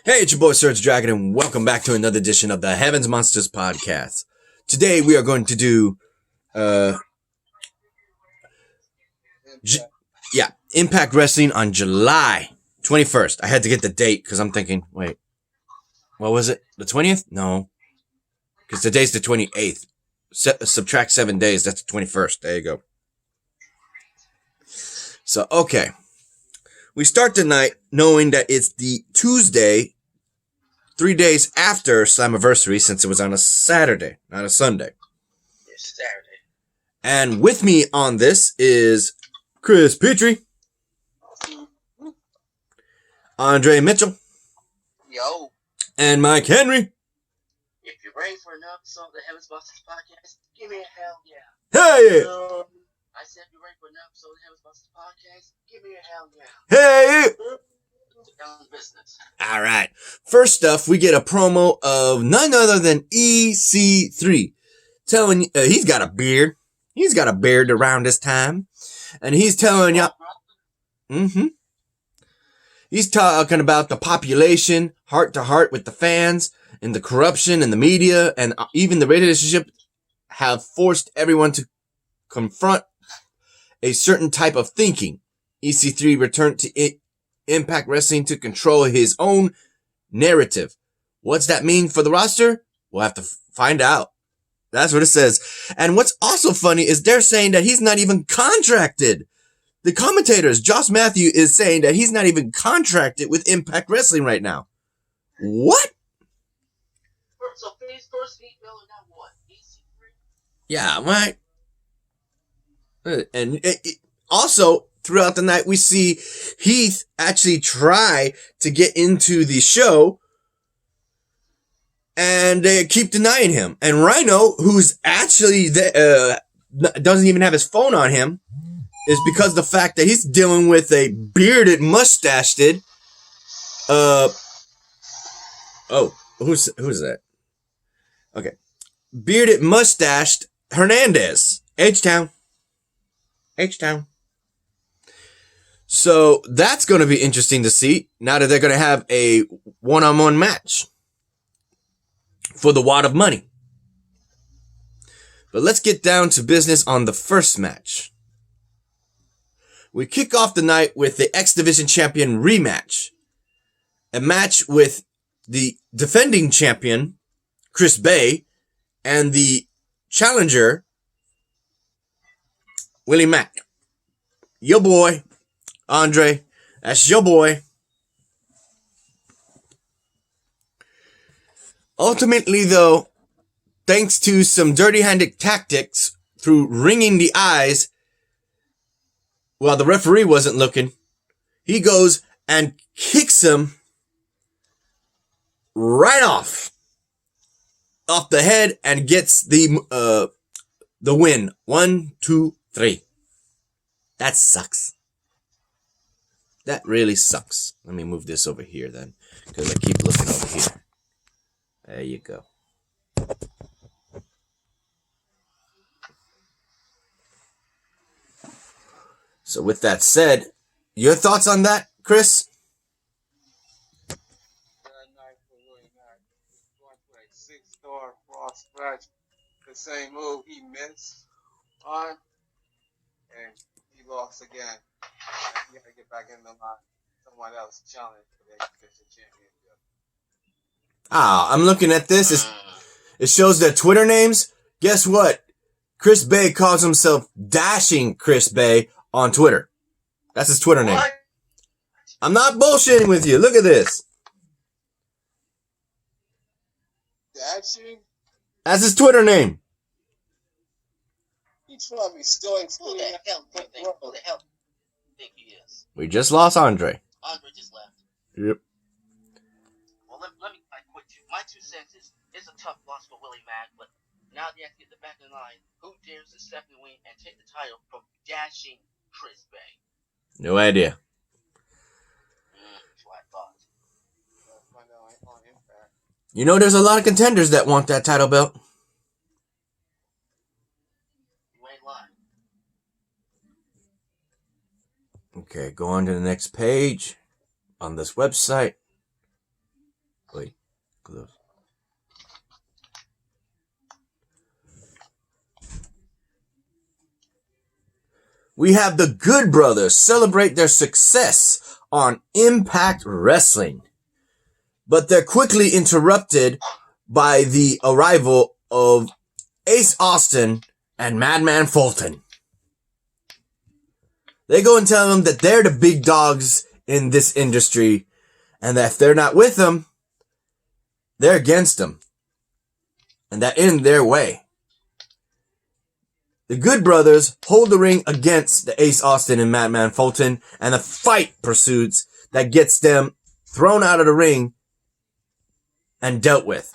Hey, it's your boy SergDragon, and welcome back to another edition of the Heavens Monsters podcast. Today we are going to do, Impact Wrestling on July 21st. I had to get the date because I'm thinking, wait, what was it? The 20th? No, because today's the 28th. Subtract 7 days, that's the 21st. There you go. So, okay. We start the night knowing that it's the Tuesday, 3 days after Slammiversary, since it was on a Saturday, not a Sunday. It's Saturday. And with me on this is Chris Petrie, Andre Mitchell, Yo. and Mike Henry. If you're ready for another episode of the Heavens Monsters podcast, give me a hell yeah. Hey! I said if you're ready for another episode of the Heavens Monsters podcast, give me a hell yeah. Hey! Down business. All right. First off, we get a promo of none other than EC3 telling he's got a beard. He's got a beard around this time, and he's telling y'all. He's talking about the population, heart to heart with the fans, and the corruption in the media, and even the relationship have forced everyone to confront a certain type of thinking. EC3 returned to Impact Wrestling to control his own narrative. What's that mean for the roster? We'll have to find out. That's what it says. And what's also funny is they're saying that he's not even contracted. The commentators, Josh Matthew, is saying that he's not even contracted with Impact Wrestling right now. What? So face first, feet Miller, now what? EC3? Yeah, right. And also, throughout the night, we see Heath actually try to get into the show, and they keep denying him. And Rhino, who's actually doesn't even have his phone on him, is because of the fact that he's dealing with a bearded, mustached, who's that? Okay. Bearded, mustached Hernandez. H-Town. So that's going to be interesting to see now that they're going to have a one-on-one match for the wad of money. But let's get down to business on the first match. We kick off the night with the X Division Champion rematch. A match with the defending champion, Chris Bay, and the challenger, Willie Mack. Your boy, Andre. That's your boy. Ultimately, though, thanks to some dirty-handed tactics through wringing the eyes while the referee wasn't looking, he goes and kicks him right off the head and gets the win. 1, 2, 3. That sucks. That really sucks. Let me move this over here then, because I keep looking over here. There you go. So with that said, your thoughts on that, Chris? That night for Willie Mack. He's going for a 6-star cross scratch. The same move he missed on, and he lost again. He got to get back in the line. Someone else challenge for the X-Division Championship. I'm looking at this. It shows their Twitter names. Guess what? Chris Bay calls himself Dashing Chris Bay on Twitter. That's his Twitter name. I'm not bullshitting with you. Look at this. Dashing? That's his Twitter name. He's probably stealing Who the hell do you think he is? We just lost Andre. Andre just left. Yep. Well, let me quit you. My 2 cents is it's a tough loss for Willie Mack, but now they have to get the back in line. Who dares to step in the wing and take the title from Dashing Chris Bay? No idea. That's what I thought. You know, there's a lot of contenders that want that title belt. You ain't lying. Okay, go on to the next page on this website. Wait, close. We have the Good Brothers celebrate their success on Impact Wrestling. But they're quickly interrupted by the arrival of Ace Austin and Madman Fulton. They go and tell them that they're the big dogs in this industry, and that if they're not with them, they're against them, and that in their way. The Good Brothers hold the ring against the Ace Austin and Madman Fulton, and a fight pursues that gets them thrown out of the ring and dealt with.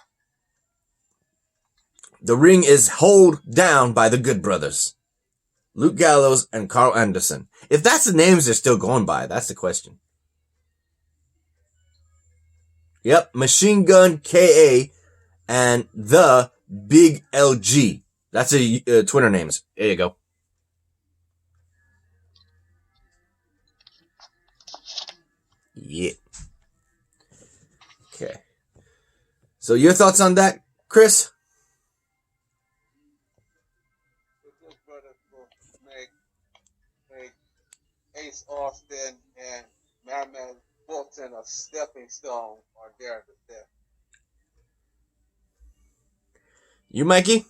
The ring is held down by the Good Brothers, Luke Gallows and Carl Anderson. If that's the names they're still going by, that's the question. Yep, Machine Gun KA and the Big LG. That's a Twitter names. There you go. Yeah. Okay. So your thoughts on that, Chris? The Good Brothers will make Ace Austin and Madman Fulton a stepping stone or dare to death. You, Mikey?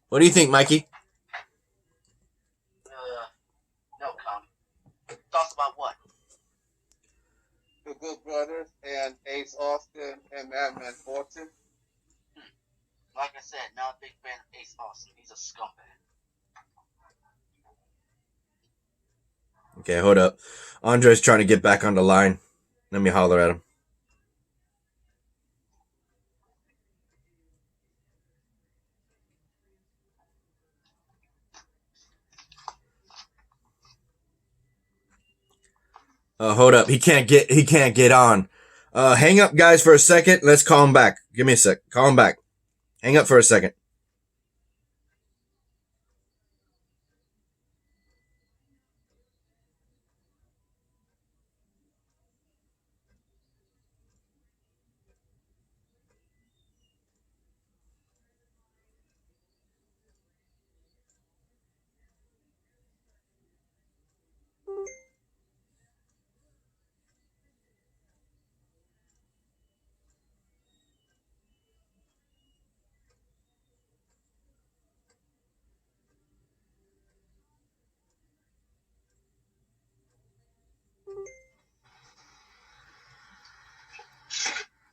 What do you think, Mikey? No comment. Thoughts about what? The Good Brothers and Ace Austin and Madman Fulton. Like I said, not a big fan of Ace Austin. He's a scumbag. Okay, hold up. Andre's trying to get back on the line. Let me holler at him. Hold up. He can't get on. Hang up, guys, for a second. Let's call him back. Give me a sec. Call him back. Hang up for a second.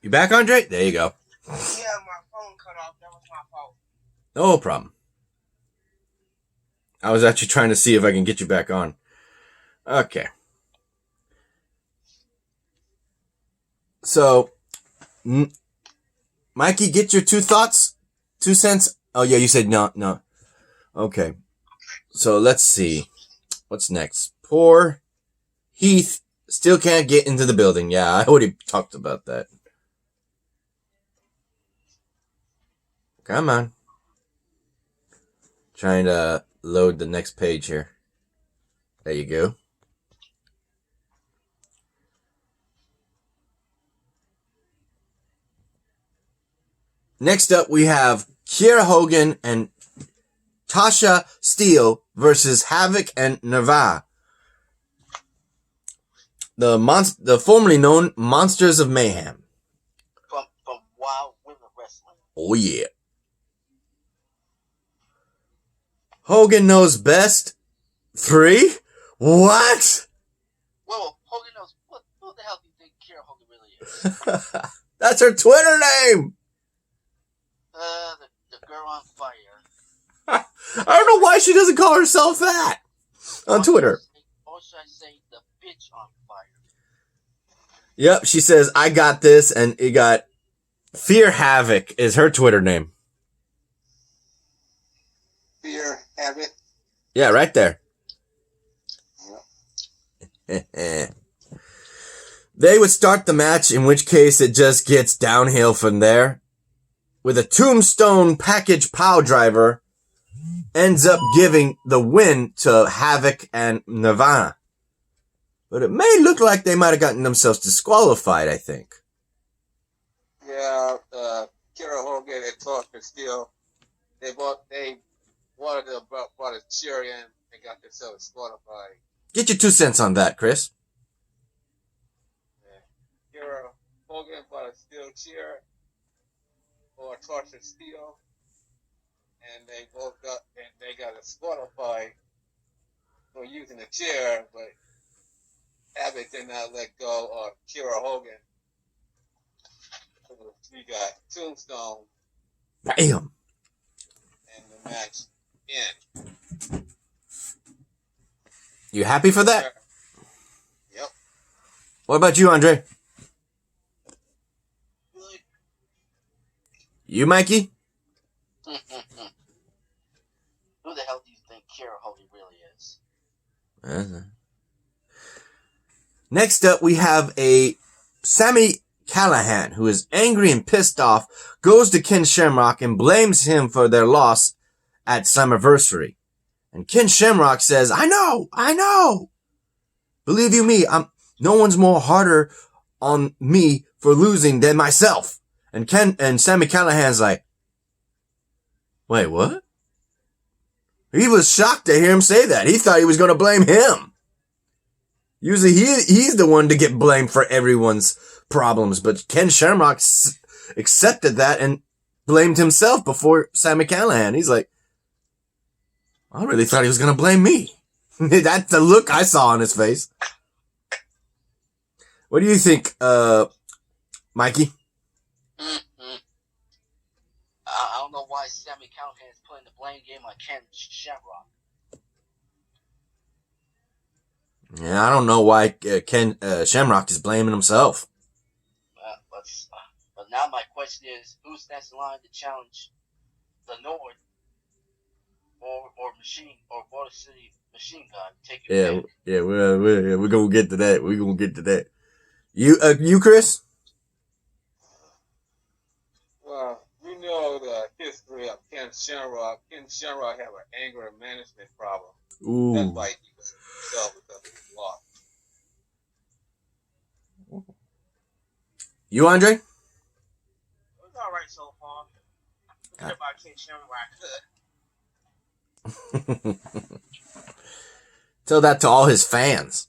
You back, Andre? There you go. Yeah, my phone cut off. That was my fault. No problem. I was actually trying to see if I can get you back on. Okay. So, Mikey, get your 2 thoughts? 2 cents? Oh, yeah, you said no. Okay. So, let's see. What's next? Poor Heath still can't get into the building. Yeah, I already talked about that. Come on. Trying to load the next page here. There you go. Next up, we have Kiera Hogan and Tasha Steele versus Havoc and Nerva. The formerly known Monsters of Mayhem. From Wild Women Wrestling. Oh, yeah. Hogan knows best. 3? What? Well, Hogan knows what the hell do you think Kiera Hogan really is? That's her Twitter name. The girl on fire. I don't know why she doesn't call herself that on Twitter. Or should I say the bitch on fire? Yep, she says, I got this, and it got Fear Havoc is her Twitter name. Fear Havoc. Yeah, right there. Yep. They would start the match, in which case it just gets downhill from there. With a tombstone package power driver ends up giving the win to Havoc and Nerva. But it may look like they might have gotten themselves disqualified, I think. Yeah, Kira Hogan and Torture Steel, they wanted to brought a cheer in and got themselves disqualified. Get your 2 cents on that, Chris. Yeah. Kira Hogan bought a steel chair for Torture Steel, and they both got disqualified for using the chair, but Havoc did not let go of Kira Hogan. We got Tombstone. Bam! And the match end. You happy for that? Yep. What about you, Andre? Good. You, Mikey? Who the hell do you think Kira Hogan really is? Next up, we have a Sami Callahan, who is angry and pissed off, goes to Ken Shamrock and blames him for their loss at Slammiversary. And Ken Shamrock says, I know. Believe you me, no one's more harder on me for losing than myself. And Sami Callahan's like, wait, what? He was shocked to hear him say that. He thought he was going to blame him. Usually he's the one to get blamed for everyone's problems, but Ken Shamrock accepted that and blamed himself before Sami Callahan. He's like, I really thought he was going to blame me. That's the look I saw on his face. What do you think, Mikey? I don't know why Sami Callahan is putting the blame game on Ken Shamrock. Yeah, I don't know why Ken Shamrock is blaming himself. But now my question is, who's next in line to challenge the North or Border City Machine Gun? Take it. Yeah, we're gonna get to that. We're gonna get to that. You, Chris? Well, you know the history of Ken Shamrock. Ken Shamrock have an anger management problem. Ooh. That's why he was himself because of his loss. You, Andre? It was alright so far. Forget about Ken Shamrock. Tell that to all his fans.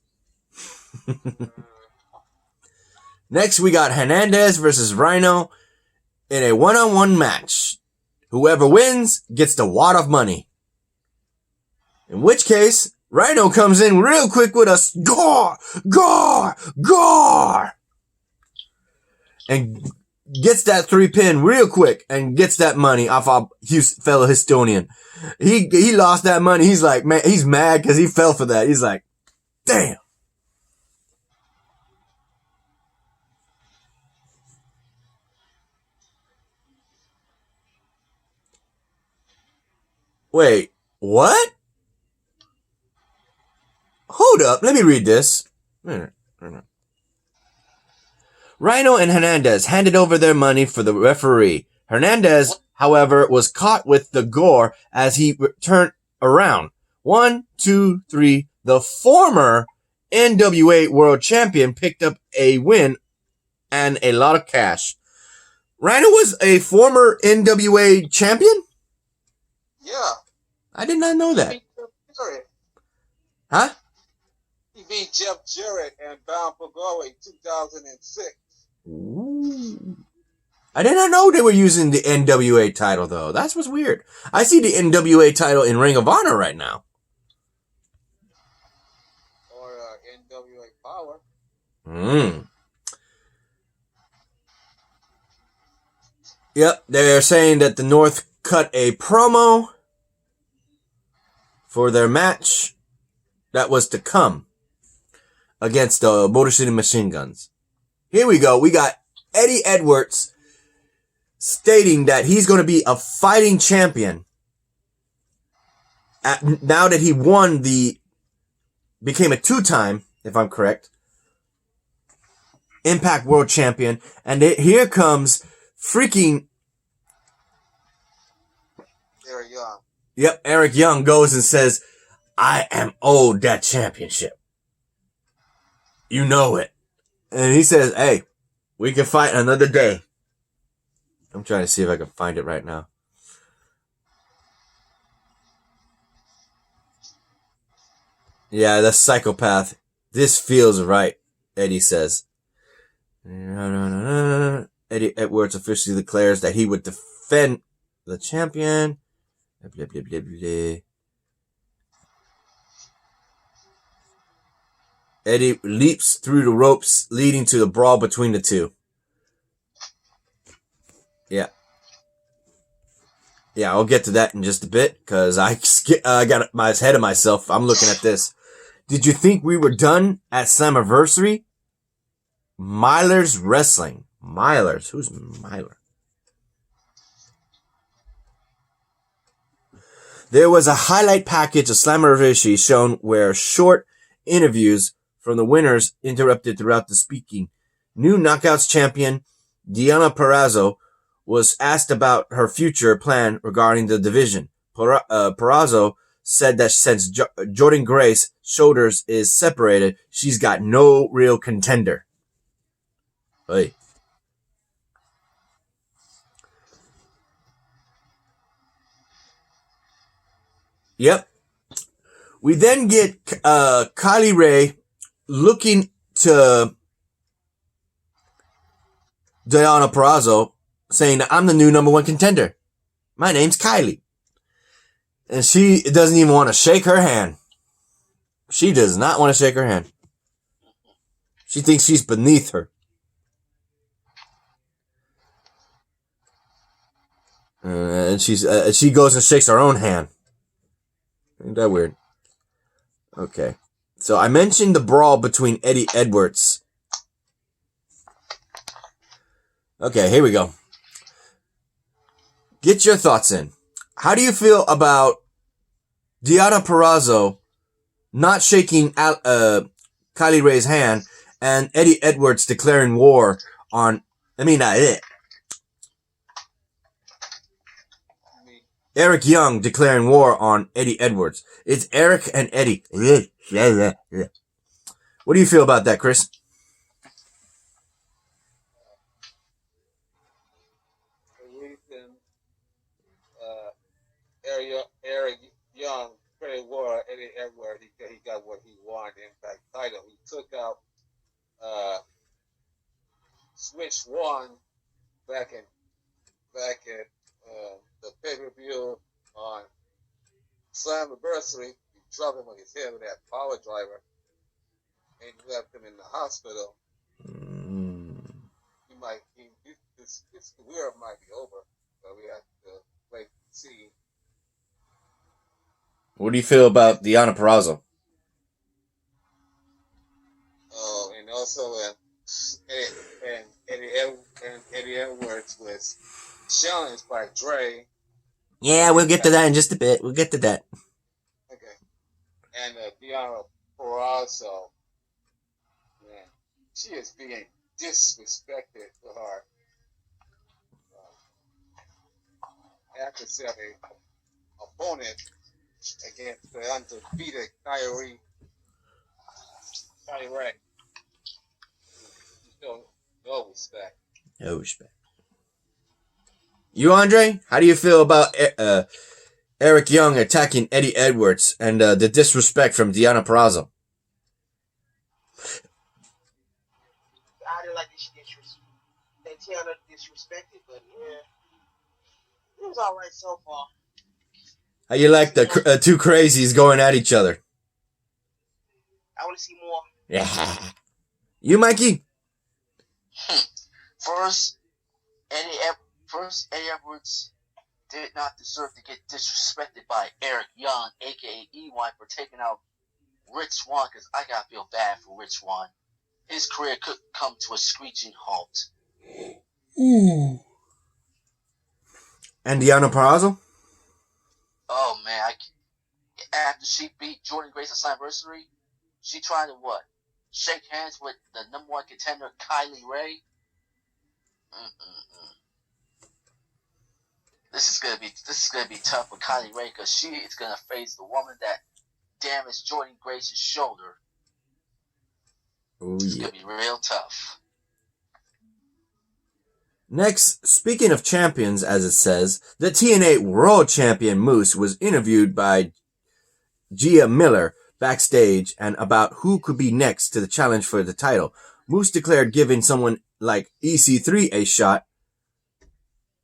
Next, we got Hernandez versus Rhino in a one-on-one match. Whoever wins gets the wad of money. In which case, Rhino comes in real quick with a gore, and gets that 3-pin real quick and gets that money off our fellow Houstonian. He lost that money. He's like, man, he's mad because he fell for that. He's like, damn. Wait, what? Hold up, let me read this. Rhino and Hernandez handed over their money for the referee. Hernandez, however, was caught with the gore as he turned around. 1, 2, 3. The former NWA World Champion picked up a win and a lot of cash. Rhino was a former NWA champion? Yeah. I did not know that. Huh? He beat Jeff Jarrett and Bound for Glory 2006. Ooh. I did not know they were using the NWA title, though. That's what's weird. I see the NWA title in Ring of Honor right now. Or NWA Power. Yep, they're saying that the North cut a promo for their match that was to come against the Motor City Machine Guns. Here we go. We got Eddie Edwards stating that he's going to be a fighting champion now that he became a 2-time, if I'm correct, Impact World Champion. And here comes freaking... They're young. Yep, Eric Young goes and says, I am owed that championship. You know it. And he says, hey, we can fight another day. I'm trying to see if I can find it right now. Yeah, the psychopath. This feels right, Eddie says. Eddie Edwards officially declares that he would defend the champion. Blah, blah, blah, blah. Eddie leaps through the ropes, leading to the brawl between the two. Yeah. Yeah, I'll get to that in just a bit, because I got my head of myself. I'm looking at this. Did you think we were done at Slammiversary? Myler's Wrestling. Myler's? Who's Myler? There was a highlight package of Slammiversary shown where short interviews from the winners interrupted throughout the speaking. New Knockouts champion Deonna Purrazzo was asked about her future plan regarding the division. Purrazzo said that since Jordan Grace's shoulders is separated, she's got no real contender. Hey. Yep. We then get Kylie Rae looking to Deonna Purrazzo, saying that I'm the new number one contender. My name's Kylie. And she doesn't even want to shake her hand. She does not want to shake her hand. She thinks she's beneath her. And she goes and shakes her own hand. Ain't that weird? Okay. So I mentioned the brawl between Eddie Edwards. Okay, here we go. Get your thoughts in. How do you feel about Deonna Purrazzo not shaking Kylie Rae's hand and Eddie Edwards declaring war on... Eric Young declaring war on Eddie Edwards. It's Eric and Eddie. What do you feel about that, Chris? The reason Eric Young pretty war Eddie Edwards, he got what he wanted in that title. He took out Switch One back at the pay-per-view on Slammiversary. He dropped him on his head with that power driver and left him in the hospital. This career might be over, but we have to wait and see. What do you feel about Deonna Purrazzo? Oh, and also Eddie Edwards was challenged by Dre. Yeah, we'll get to that in just a bit. We'll get to that. Okay. And Deonna Purrazzo, man, she is being disrespected for her. After having opponent against the undefeated Kylie Rae. No respect. No respect. You, Andre? How do you feel about Eric Young attacking Eddie Edwards and the disrespect from Deonna Purrazzo? I didn't like that Tiana disrespected, but yeah, it was all right so far. How you like the two crazies going at each other? I want to see more. Yeah. You, Mikey? First, Eddie Edwards did not deserve to get disrespected by Eric Young, a.k.a. EY, for taking out Rich Swann, because I gotta feel bad for Rich Swann. His career could come to a screeching halt. Ooh. And Deonna Purrazzo? Oh, man. After she beat Jordan Grace at Slammiversary, she tried to what? Shake hands with the number one contender, Kylie Rae? This is gonna be tough for Kylie Ray because she is gonna face the woman that damaged Jordan Grace's shoulder. Oh, It's yeah. gonna be real tough. Next, speaking of champions, as it says, the TNA World Champion Moose was interviewed by Gia Miller backstage and about who could be next to the challenge for the title. Moose declared giving someone like EC3 a shot,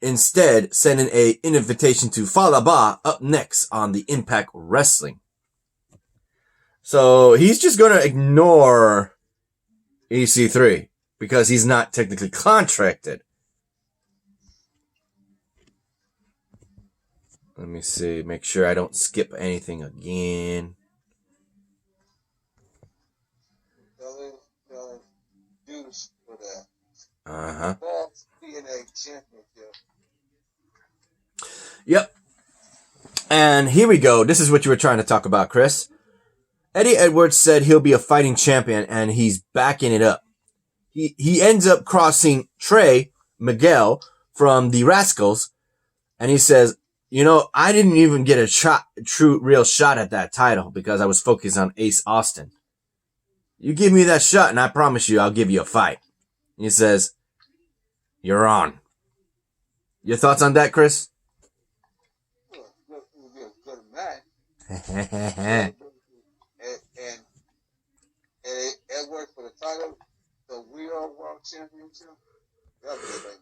instead sending an invitation to Falaba up next on the Impact Wrestling. So he's just going to ignore EC3 because he's not technically contracted. Let me see, make sure I don't skip anything again. The dues for that. Uh-huh. False TNA Championship. Yep. And here we go. This is what you were trying to talk about, Chris. Eddie Edwards said he'll be a fighting champion, and he's backing it up. He ends up crossing Trey Miguel from the Rascals, and he says, you know, I didn't even get a real shot at that title because I was focused on Ace Austin. You give me that shot, and I promise you I'll give you a fight. He says, you're on. Your thoughts on that, Chris? It would be a good match. and and Edwards for the title, the Real World Championship. That'd be a great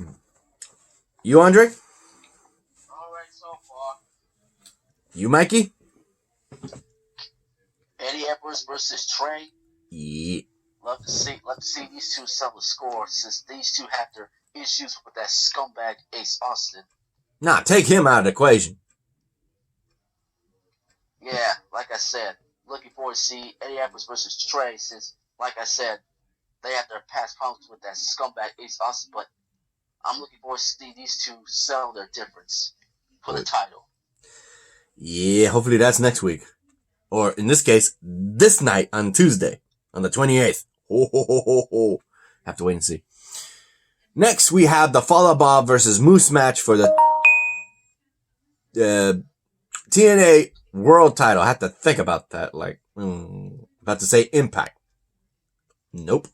match. You, Andre? All right so far. You, Mikey? Eddie Edwards versus Trey. Yeah. Love to see these two settle the score since these two have their issues with that scumbag Ace Austin. Nah, take him out of the equation. Yeah, like I said, looking forward to see Eddie Edwards versus Trey since, like I said, they have their past problems with that scumbag Ace Austin, but I'm looking forward to see these two settle their difference for the title. Yeah, hopefully that's next week. Or in this case, this night on Tuesday, on the 28th. Ho, ho, ho, ho, ho. Have to wait and see. Next, we have the Falaba versus Moose match for the TNA World title. I have to think about that. About to say Impact. Nope.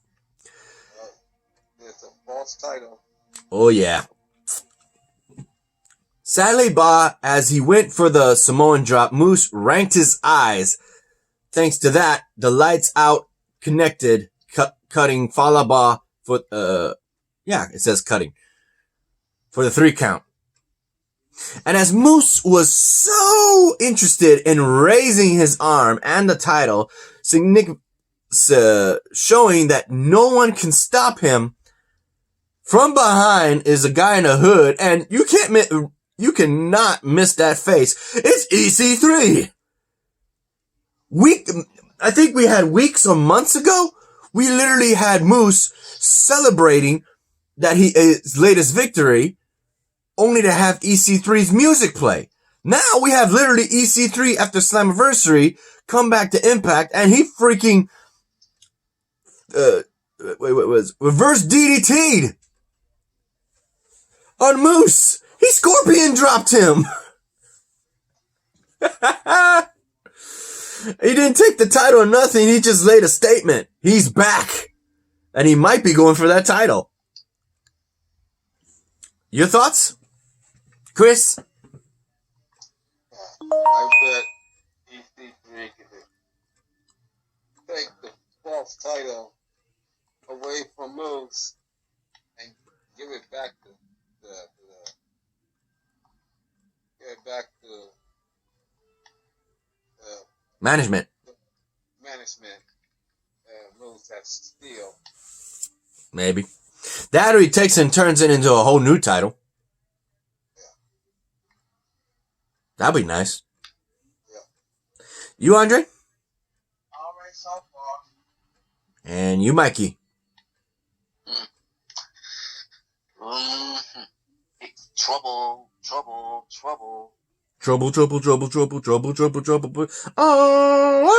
It's a false title. Oh, yeah. Sadly, as he went for the Samoan drop, Moose ranked his eyes. Thanks to that, the lights out connected, cutting Falaba for, it says cutting, for the 3 count. And as Moose was so interested in raising his arm and the title, showing that no one can stop him, from behind is a guy in a hood, and you cannot miss that face. It's EC3. I think we had weeks or months ago, we literally had Moose celebrating that his latest victory, only to have EC3's music play. Now we have literally EC3 after Slammiversary come back to Impact, and he freaking reverse DDT'd on Moose. He Scorpion dropped him. He didn't take the title or nothing. He just laid a statement. He's back. And he might be going for that title. Your thoughts, Chris? I bet EC3 can take the false title away from Moose and give it back to Management. Moose has steel. Maybe. That or he takes and turns it into a whole new title. Yeah. That'd be nice. Yeah. You, Andre? All right so far. And you, Mikey? Trouble. Trouble. Oh,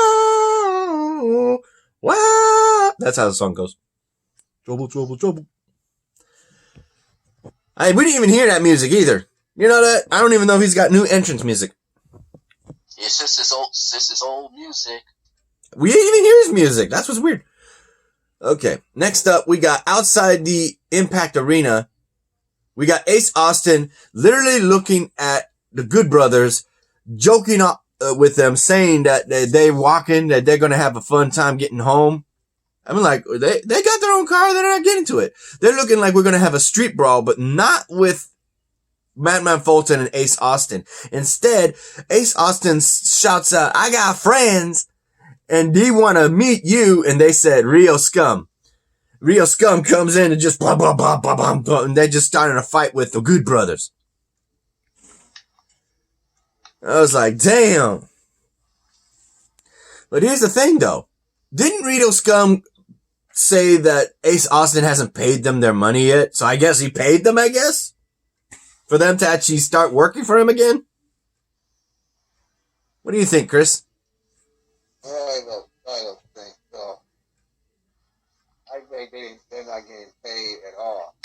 wow. That's how the song goes. Trouble. We didn't even hear that music either. You know that? I don't even know if he's got new entrance music. It's just his old music. We didn't even hear his music. That's what's weird. Okay. Next up, we got outside the Impact Arena. We got Ace Austin literally looking at the Good Brothers, joking with them, saying that they're walking, that they're going to have a fun time getting home. I mean, like, they got their own car. They're not getting to it. They're looking like we're going to have a street brawl, but not with Madman Fulton and Ace Austin. Instead, Ace Austin shouts out, "I got friends, and they want to meet you." And they said, "Rio Scum." Rio Scum comes in and just blah, blah, blah, blah, blah, blah, and they just started a fight with the Good Brothers. I was like, damn. But here's the thing, though. Didn't Rio Scum say that Ace Austin hasn't paid them their money yet? So I guess he paid them, I guess? For them to actually start working for him again? What do you think, Chris? I don't think so. I think they're not getting paid at all.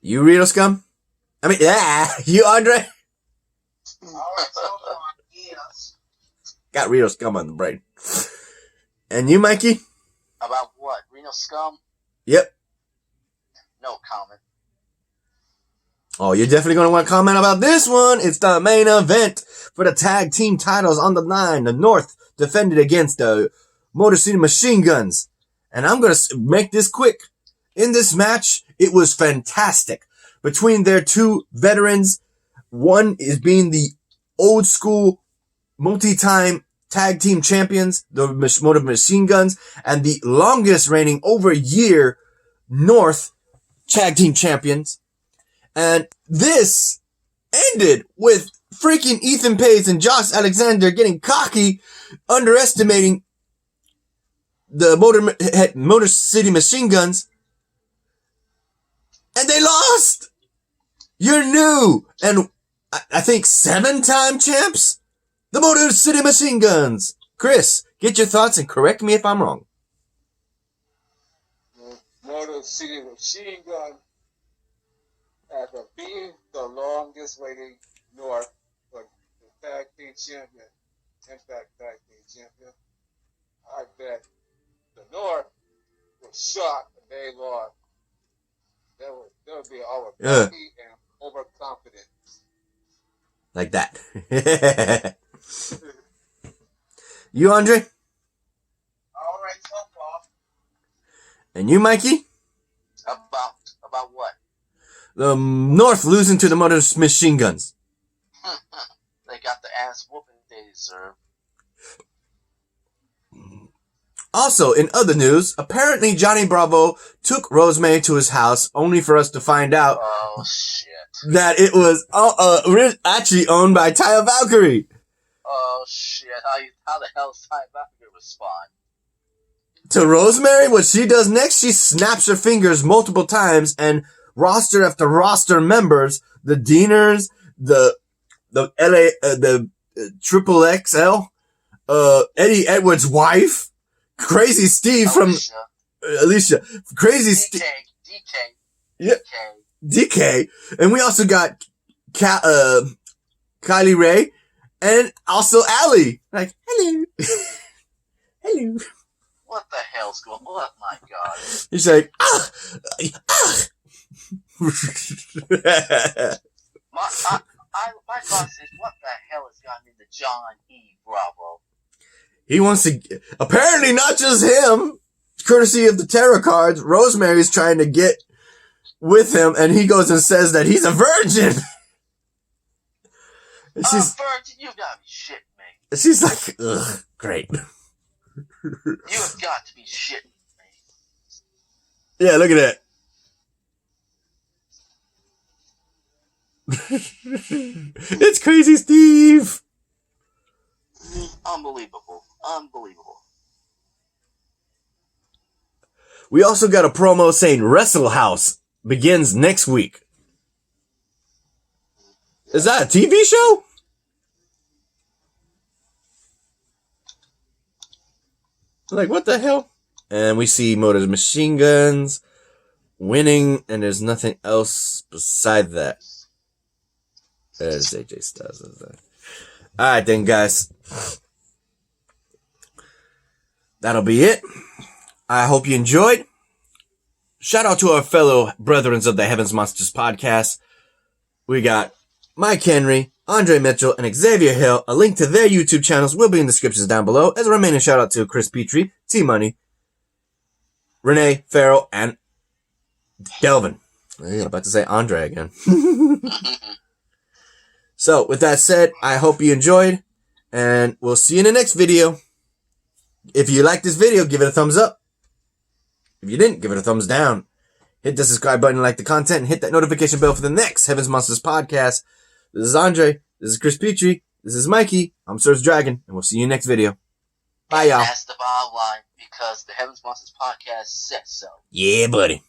You Rito Scum? I mean, yeah, you Andre? All right, so far, yes. Got Rito Scum on the brain. And you, Mikey? About what? Reno Scum? Yep. No comment. Oh, you're definitely going to want to comment about this one. It's the main event for the tag team titles on the line. The North defended against the Motor City Machine Guns. And I'm going to make this quick. In this match, it was fantastic. Between their two veterans, one is being the old school multi-time tag team champions, the Motor Machine Guns, and the longest reigning over a year North tag team champions. And this ended with freaking Ethan Page and Josh Alexander getting cocky, underestimating the Motor City Machine Guns. And they lost! You're new! And I think 7-time champs? The Motor City Machine Guns! Chris, get your thoughts and correct me if I'm wrong. Motor City Machine Gun, after being the longest reigning North for the tag team champion, Impact tag team champion, I bet the North was shocked when they lost. There would be overcocky and overconfident. Like that. You, Andre? All right, so far. And you, Mikey? About what? The North losing to the Motor Machine Guns. They got the ass whooping they deserve. Also, in other news, apparently Johnny Bravo took Rosemary to his house only for us to find out that it was actually owned by Taya Valkyrie. Oh, shit. How the hell does Taya Valkyrie respond? To Rosemary, what she does next, she snaps her fingers multiple times and roster after roster members, the Deaners, the Triple XL, Eddie Edwards' wife, Crazy Steve from Alicia, Crazy Steve, DK, yeah, DK, and we also got Kylie Ray, and also Allie. Like, hello, hello. What the hell's going on? Oh my god! He's like, My thought is, what the hell has gotten into John E. Bravo? He wants to, apparently not just him, courtesy of the tarot cards, Rosemary's trying to get with him, and he goes and says that he's a virgin. And A virgin? You gotta be shitting me. She's like, ugh, great. You have got to be shitting me. Yeah, look at that. It's Crazy Steve. Unbelievable. We also got a promo saying Wrestle House begins next week. Is that a TV show? Like, what the hell? And we see Motor Machine Guns winning, and there's nothing else beside that. There's AJ Styles. Alright then, guys. That'll be it. I hope you enjoyed. Shout out to our fellow brethren of the Heavens Monsters podcast. We got Mike Henry, Andre Mitchell, and Xavier Hill. A link to their YouTube channels will be in the descriptions down below. As a remaining shout out to Chris Petrie, T-Money, Renee, Farrell, and Delvin. I'm about to say Andre again. So, with that said, I hope you enjoyed, and we'll see you in the next video. If you like this video, give it a thumbs up. If you didn't, give it a thumbs down. Hit the subscribe button, like the content, and hit that notification bell for the next Heavens Monsters podcast. This is Andre. This is Chris Petrie. This is Mikey. I'm SergDragon, and we'll see you next video. Bye, y'all. That's the bottom line, because the Heavens Monsters podcast says so. Yeah, buddy.